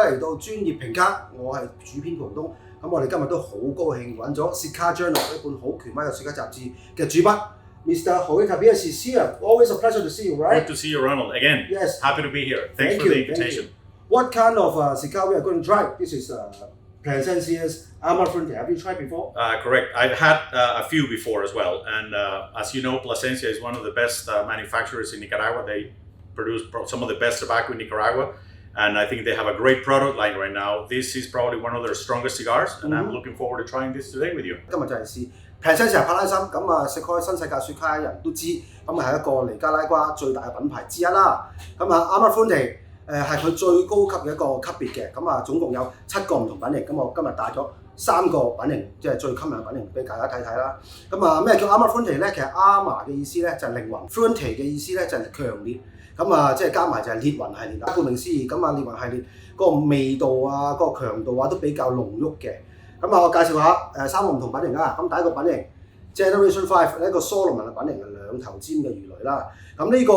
嚟到專業評卡，我係主編葡東。咁我哋今日都好高興揾咗 Cigar Journal 一本好權威嘅雪茄雜誌嘅主筆 Mr. Jorge Tapies is here. Always a pleasure to see you, right? Good to see you, Ronald. Again, yes. Happy to be here. Thanks for the invitation. What kind of cigar we are going to try? This is Plasencia's Alma Fuerte. Have you tried before? Correct. I've had a few before as well. And as you know, Plasencia is one of the best manufacturers in Nicaragua. They produce some of the best tobacco in Nicaragua. And I think they have a great product line right now. This is probably one of their strongest cigars. And I'm looking forward to trying this today with you. 今日就係試 Plasencia 帕拉森，咁啊食開新世界雪茄嘅人都知，咁係一個尼加拉瓜最大嘅品牌之一啦。咁啊 Alma Fuerte 係佢最高級嘅一個級別嘅，咁啊總共有7個唔同品型，咁我今日帶咗3個品型，即係最吸引嘅品型俾大家睇睇啦。咁啊咩叫 Alma Fuerte 咧？其實 Alma 嘅意思咧就係靈魂 ，Fuerte 嘅意思咧就係強烈。咁啊，即係加埋就係烈魂系列啦。顧名思義，咁啊烈魂系列嗰個味道啊、嗰個強度啊都比較濃郁嘅。咁啊，我介紹下3個唔同品型啦。咁第一個品型 Generation 5一個 Solomon 嘅品型係2頭尖嘅魚雷啦。咁呢個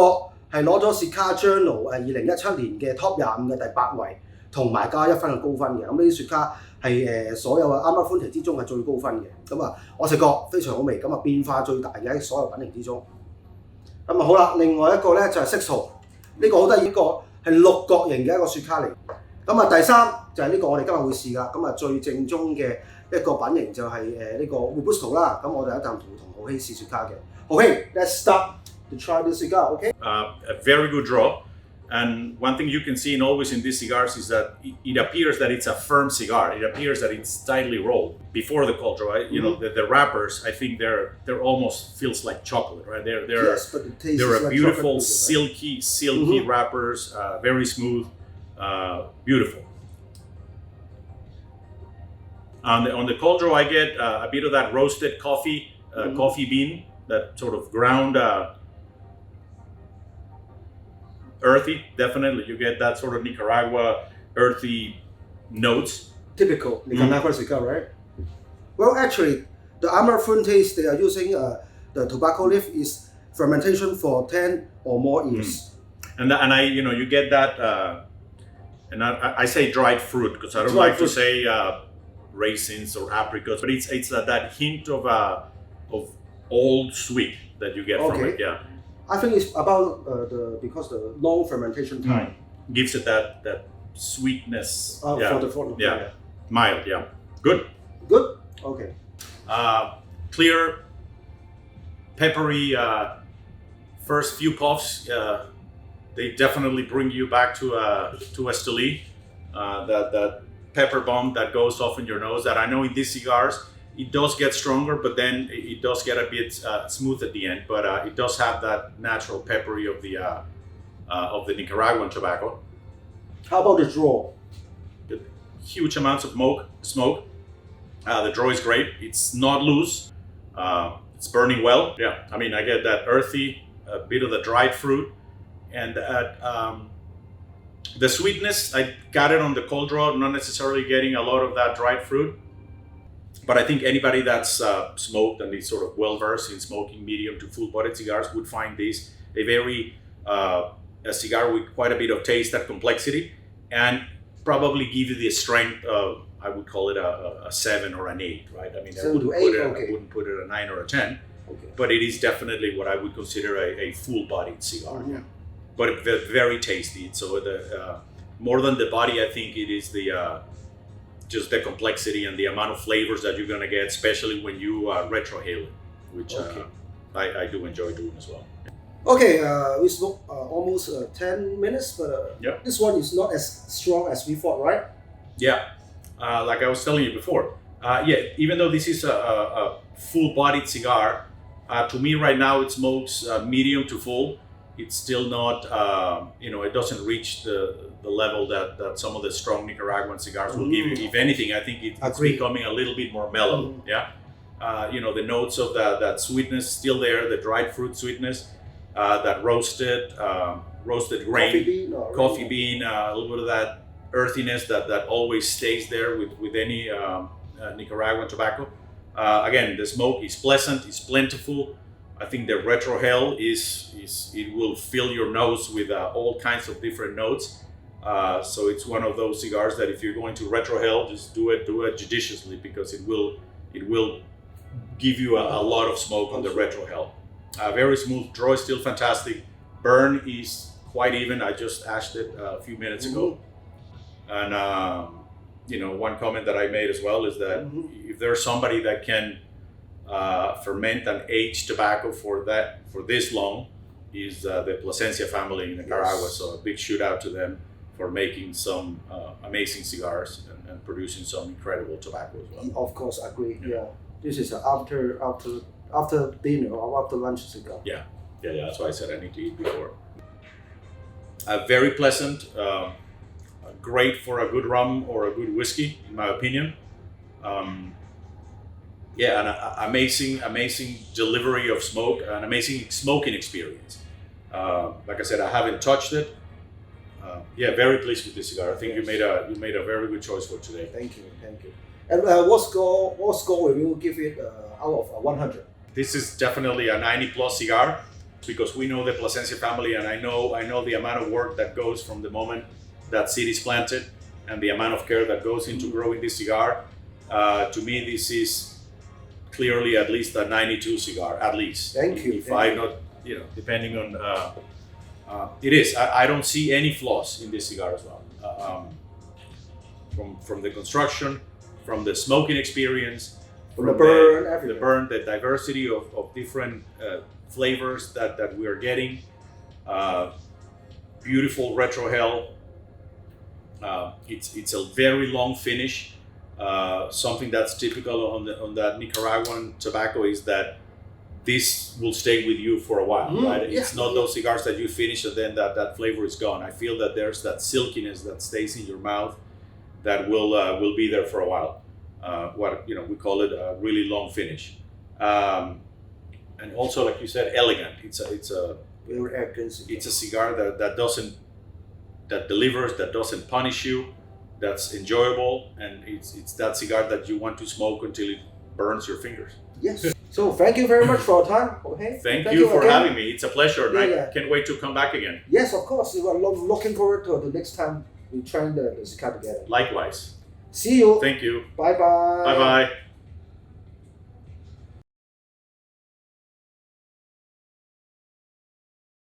係攞咗 Cigar Journal 2017年嘅 Top 25嘅第8位，同埋加1分嘅高分嘅。咁呢啲雪茄係所有嘅 Alma Fuerte之中係最高分嘅。咁啊，我食過非常好味，咁啊變化最大嘅喺所有品型之中。咁啊好啦，另外一個咧就係6號，呢個好得意，呢個係6角形嘅一個雪茄嚟。咁啊第3就係呢個我哋今日會試㗎。咁啊最正宗嘅一個品型就係呢個 Robusto 啦。咁我哋一陣同浩希試雪茄嘅。浩希 ，let's start to try this cigar, okay? A very good draw. And one thing you can see always in these cigars is that it appears that it's a firm cigar. It appears that it's tightly rolled before the cold draw. You know, the wrappers, I think they're almost feels like chocolate, right? Yes, but the taste they're is a like beautiful, chocolate, right? silky wrappers, very smooth, beautiful. On the cold draw, I get a bit of that roasted coffee, coffee bean, that sort of ground. Earthy, definitely. You get that sort of Nicaragua earthy notes. Typical Nicaragua cigar, right? Well, actually, the Alma Fuerte they are using the tobacco leaf is fermentation for 10 or more years. And I, you get that, and I say dried fruit because I don't like to say raisins or apricots, but it's that hint of old sweet that you get from it. Yeah. I think it's about because the long fermentation time gives it that sweetness. For the yeah, mild. Yeah, good. Okay. Clear, peppery. First few puffs, they definitely bring you back to Esteli. That pepper bomb that goes off in your nose. That I know in these cigars. It does get stronger, but then it does get a bit smooth at the end. But it does have that natural peppery of the Nicaraguan tobacco. How about the draw? Huge amounts of smoke. The draw is great. It's not loose. It's burning well. Yeah, I mean I get that earthy, a bit of the dried fruit, and the sweetness. I got it on the cold draw, not necessarily getting a lot of that dried fruit. But I think anybody that's smoked and is sort of well-versed in smoking medium to full-bodied cigars would find this a cigar with quite a bit of taste and complexity, and probably give you the strength of, I would call it a 7 or an 8, right? I mean, I wouldn't put it a 9 or a 10, but it is definitely what I would consider a full-bodied cigar. Yeah. But very tasty. So more than the body, I think it is just the complexity and the amount of flavors that you're going to get, especially when you retrohale it, which I do enjoy doing as well. Okay, we smoked almost 10 minutes, but this one is not as strong as we thought, right? Yeah, like I was telling you before. Even though this is a full-bodied cigar, to me right now it smokes medium to full. It's still not, it doesn't reach the level that some of the strong Nicaraguan cigars will give you. If anything, I think it's becoming a little bit more mellow. Yeah, the notes of that sweetness still there, the dried fruit sweetness, that roasted grain, coffee bean, a little bit of that earthiness that always stays there with any Nicaraguan tobacco. Again, the smoke is pleasant, it's plentiful. I think the retrohale it will fill your nose with all kinds of different notes. So it's one of those cigars that if you're going to retro hell, just do it judiciously, because it will give you a lot of smoke on the retro hell. Very smooth. Draw is still fantastic. Burn is quite even. I just ashed it a few minutes ago. And one comment that I made as well is that if there's somebody that can ferment and age tobacco for this long, is the Plasencia family in Nicaragua. Yes. So a big shout out to them for making some amazing cigars and producing some incredible tobacco as well. Of course, agree. Yeah. This is after dinner or after lunch cigar. Yeah, that's why I said I need to eat before. Very pleasant, great for a good rum or a good whiskey, in my opinion. An amazing delivery of smoke, an amazing smoking experience. Like I said, I haven't touched it. Very pleased with this cigar. I think you made a very good choice for today. Thank you. And what score will you give it out of 100? This is definitely a 90+ cigar, because we know the Plasencia family, and I know the amount of work that goes from the moment that seed is planted, and the amount of care that goes into growing this cigar. To me, this is clearly at least a 92 cigar, at least. Thank you. Depending on, it is. I don't see any flaws in this cigar as well. From the construction, from the smoking experience, from the burn, everything. The burn, the diversity of different flavors that we are getting. Beautiful retro hell. It's a very long finish. Something that's typical on that Nicaraguan tobacco is that this will stay with you for a while, right? It's not those cigars that you finish and then that flavor is gone. I feel that there's that silkiness that stays in your mouth that will be there for a while. We call it a really long finish, and also, like you said, elegant. It's a very elegant cigar. It's a cigar that delivers, that doesn't punish you, that's enjoyable, and it's that cigar that you want to smoke until it burns your fingers. Yes. So thank you very much for your time. Okay. Thank you for having me. It's a pleasure, and I can't wait to come back again. Yes, of course. We're looking forward to the next time we try the cigar together. Likewise. See you. Thank you. Bye bye. Bye bye.